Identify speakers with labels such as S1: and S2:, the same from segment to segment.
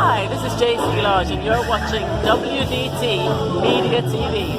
S1: Hi, this is JC Lodge, and you're watching WDT Media TV.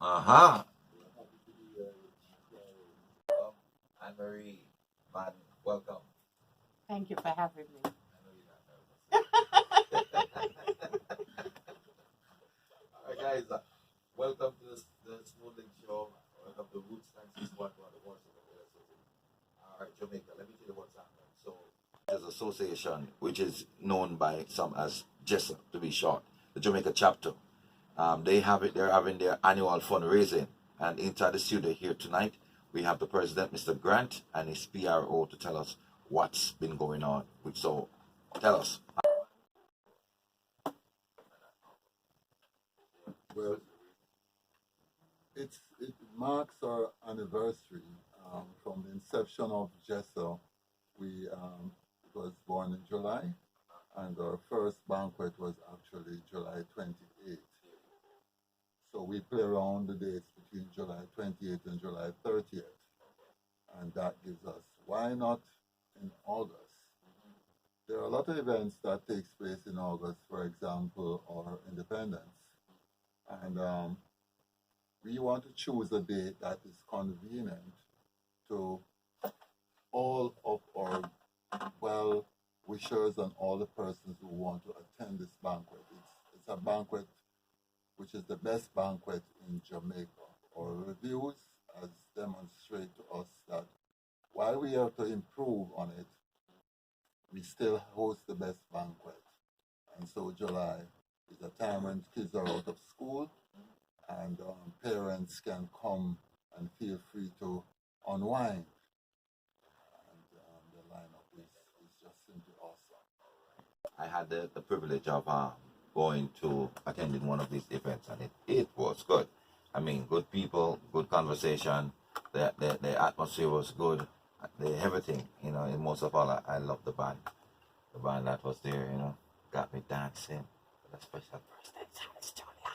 S2: Uh-huh. Anne-Marie, man, welcome.
S1: Thank you for having me.
S2: I know you're not nervous. All right, guys, welcome to the Smoothing Show. Welcome to Roots 961, the voice of the City. All right, Jamaica, let me tell you what's happening. So, there's an association which is known by some as JESA, to be short, the Jamaica chapter. They're having their annual fundraising, and inside the studio here tonight, we have the president, Mr. Grant, and his PRO to tell us what's been going on. So, tell us.
S3: Well, it marks our anniversary from the inception of JESA. It was born in July, and our first banquet was actually July 28th. So we play around the dates between July 28th and July 30th, and that gives us, why not in August? There are a lot of events that takes place in August, for example, our independence. And we want to choose a date that is convenient to all of our well-wishers and all the persons who want to attend this banquet. It's a banquet which is the best banquet in Jamaica. Our reviews has demonstrated to us that while we have to improve on it, we still host the best banquet. And so July is a time when kids are out of school, and parents can come and feel free to unwind. And the lineup is just simply awesome.
S2: I had the privilege of going to attending one of these events, and it was good. I mean, good people, good conversation. The atmosphere was good. Everything, and most of all, I love the band. The band that was there, got me dancing. A special person inside Julia.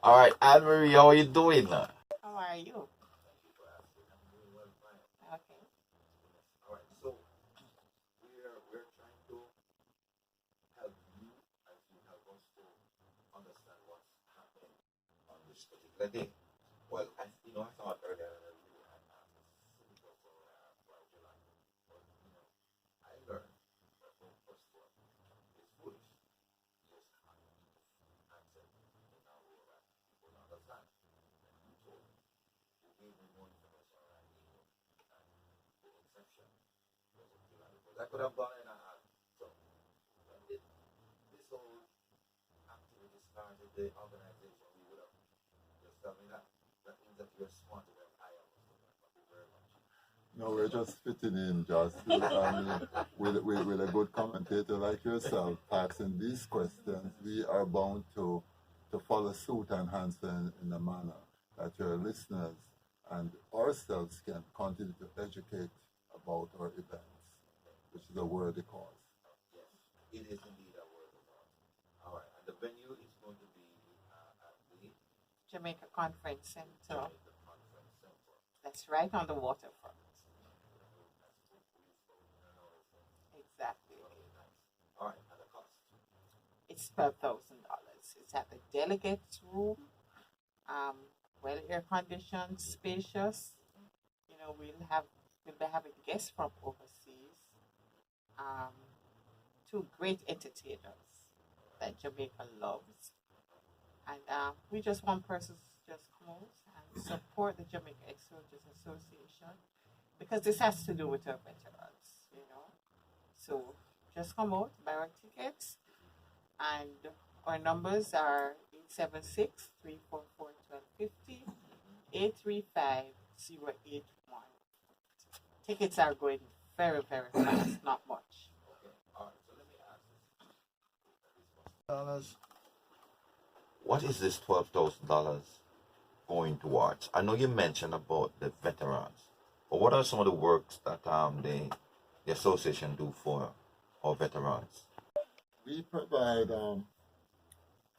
S2: All right, Anne-Marie, how are you doing?
S1: How are you? Okay.
S2: All right, so we're trying to help you as you help us to understand what's happening on this particular day. Well, I thought earlier that we had simple for July, but I learned that the first one is foolish. Just answer in a way that people understand. And you told me, you gave me more information than I knew, and the inception was in July. Because I could have gone in and asked, so when did this whole activity started, the organization, we would have just tell me that. That means that you're smarter than I am. Thank you very much.
S3: No, we're just fitting in, just with a good commentator like yourself, asking these questions. We are bound to follow suit and answer in a manner that your listeners and ourselves can continue to educate about our events, which is a worthy cause.
S2: Yes, it is indeed a word of God. All right, and the venue is going to be at the
S1: Jamaica Conference Center.
S2: Jamaica Conference Center.
S1: That's right on the waterfront. Exactly.
S2: Okay, nice. All right, and the cost?
S1: It's $12,000. It's at the delegates room. Well air conditioned, spacious. We'll be having guests from overseas. Two great entertainers that Jamaica loves. And we just want persons to just come out and support the Jamaica Ex-Soldiers Association, because this has to do with our veterans. So just come out, buy our tickets, and our numbers are 876-344-1250, 835-081. Tickets are going very, very fast, not much.
S2: Okay, all right, so let me ask this. What is this $12,000 going towards? I know you mentioned about the veterans, but what are some of the works that the association do for our veterans?
S3: We provide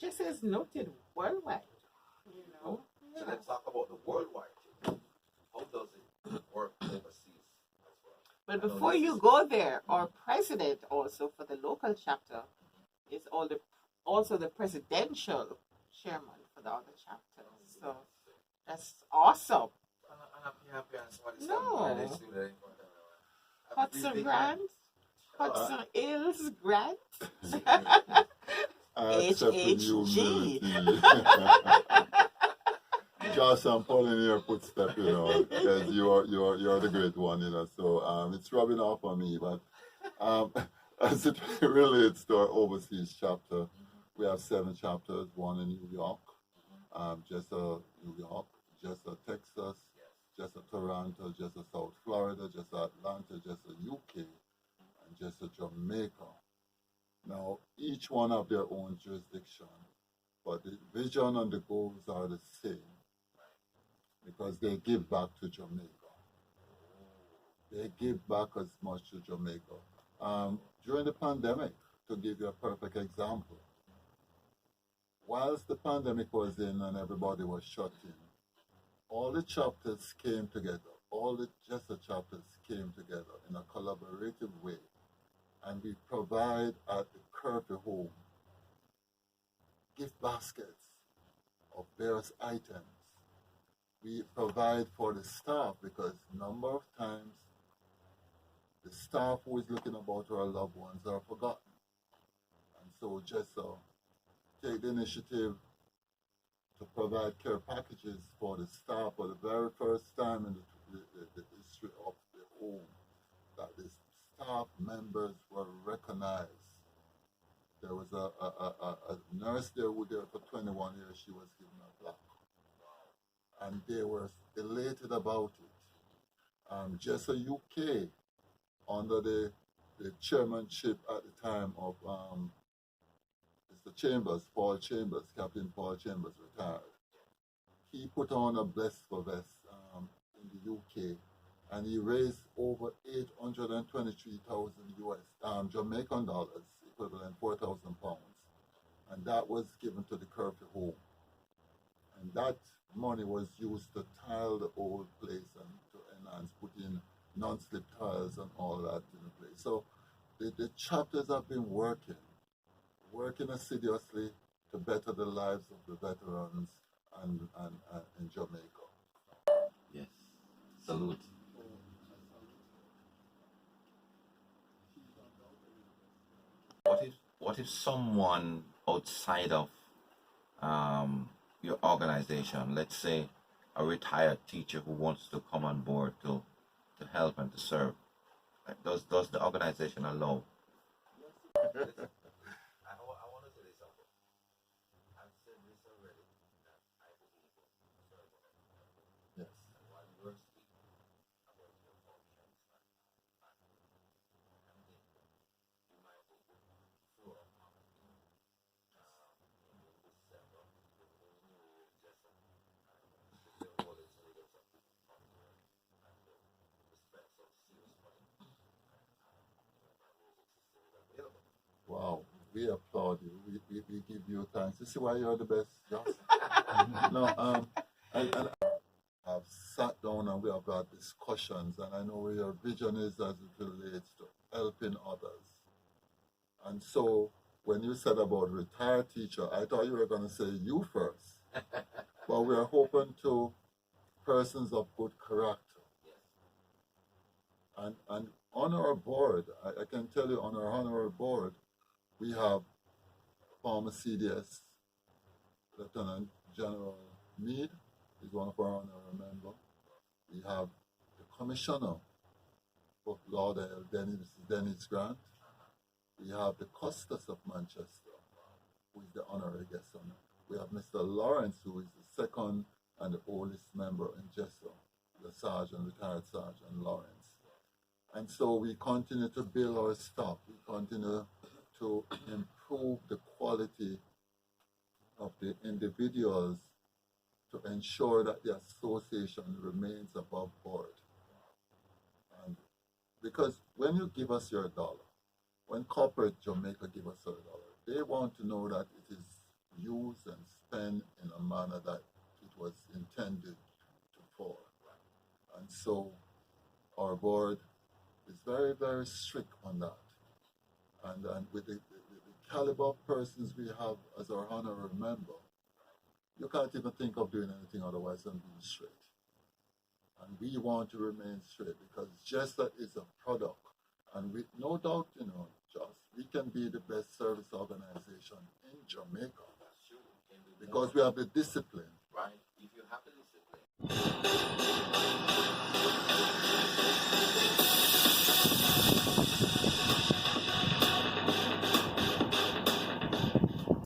S1: just as noted worldwide. You know.
S2: So
S1: Yeah.
S2: let's talk about the worldwide. How does it work overseas as well?
S1: But
S2: I know
S1: before
S2: this
S1: you
S2: is-
S1: go there, our president also for the local chapter is also the presidential chairman for the other chapters. So that's awesome.
S2: I'm happy and somebody
S1: No. Hudson Grant, Hudson Hills Grant,
S3: I accept the
S1: HHG.
S3: humility. Josh, I'm pulling your footstep, you know, because you're the great one, you know. So it's rubbing off on me, but as it relates to our overseas chapter, we have 7 chapters: one in New York, JESA New York, JESA Texas, JESA Toronto, JESA South Florida, JESA Atlanta, JESA UK, and JESA Jamaica. Now, each one have their own jurisdiction, but the vision and the goals are the same because they give back to Jamaica. They give back as much to Jamaica. During the pandemic, to give you a perfect example, whilst the pandemic was in and everybody was shut in, all the chapters came together, all the JESA chapters came together in a collaborative way, and we provide at the curfew home gift baskets of various items. We provide for the staff because number of times the staff who is looking about our loved ones are forgotten. And so JESA take the initiative to provide care packages for the staff for the very first time in the history of the home, that the staff members were recognized. There was a nurse there who was there for 21 years. She was given a plaque. And they were elated about it. JESA UK, under the chairmanship at the time of Mr. Chambers, Paul Chambers, Captain Paul Chambers retired. He put on a Bless for Vest in the UK, and he raised over 823,000 Jamaican dollars, equivalent 4,000 pounds, and that was given to the curfew home. And that money was used to tile the old place and to enhance, put in non-slip tiles and all that in the place. So the chapters have been working assiduously to better the lives of the veterans and in Jamaica.
S2: Yes. Salute. What if someone outside of your organization, let's say a retired teacher who wants to come on board to help and to serve, does the organization allow? I want to say this also. I've said this already, that I believe in serving.
S3: Yes.
S2: And while you were speaking about your functions and you might be through a in December, the new year, just the whole is a little something from there and spend some serious money. My music system is available.
S3: Wow, we applaud you. We give you thanks. You see why you're the best, Josh? No, and I've sat down and we have had discussions, and I know where your vision is as it relates to helping others. And so when you said about retired teacher, I thought you were going to say you first. But we are hoping to persons of good character. And on our board, I can tell you on our board, we have former CDS Lieutenant General Meade, is one of our honorary members. We have the Commissioner of Lauderdale, Dennis Grant. We have the Custos of Manchester, who is the honorary guest honor. We have Mr. Lawrence, who is the second and the oldest member in JESA, the Sergeant, retired Sergeant Lawrence. And so we continue to build our staff. We continue to improve the quality of the individuals to ensure that the association remains above board. And because when you give us your dollar, when corporate Jamaica give us $1, they want to know that it is use and spend in a manner that it was intended to for. And so our board is very, very strict on that. And with the caliber of persons we have as our honorary member, you can't even think of doing anything otherwise than being straight. And we want to remain straight because JESA is a product. And with no doubt, we can be the best service organization in Jamaica.
S2: That's true. We can do
S3: Because
S2: more.
S3: we have the discipline.
S2: Right. If you have the discipline.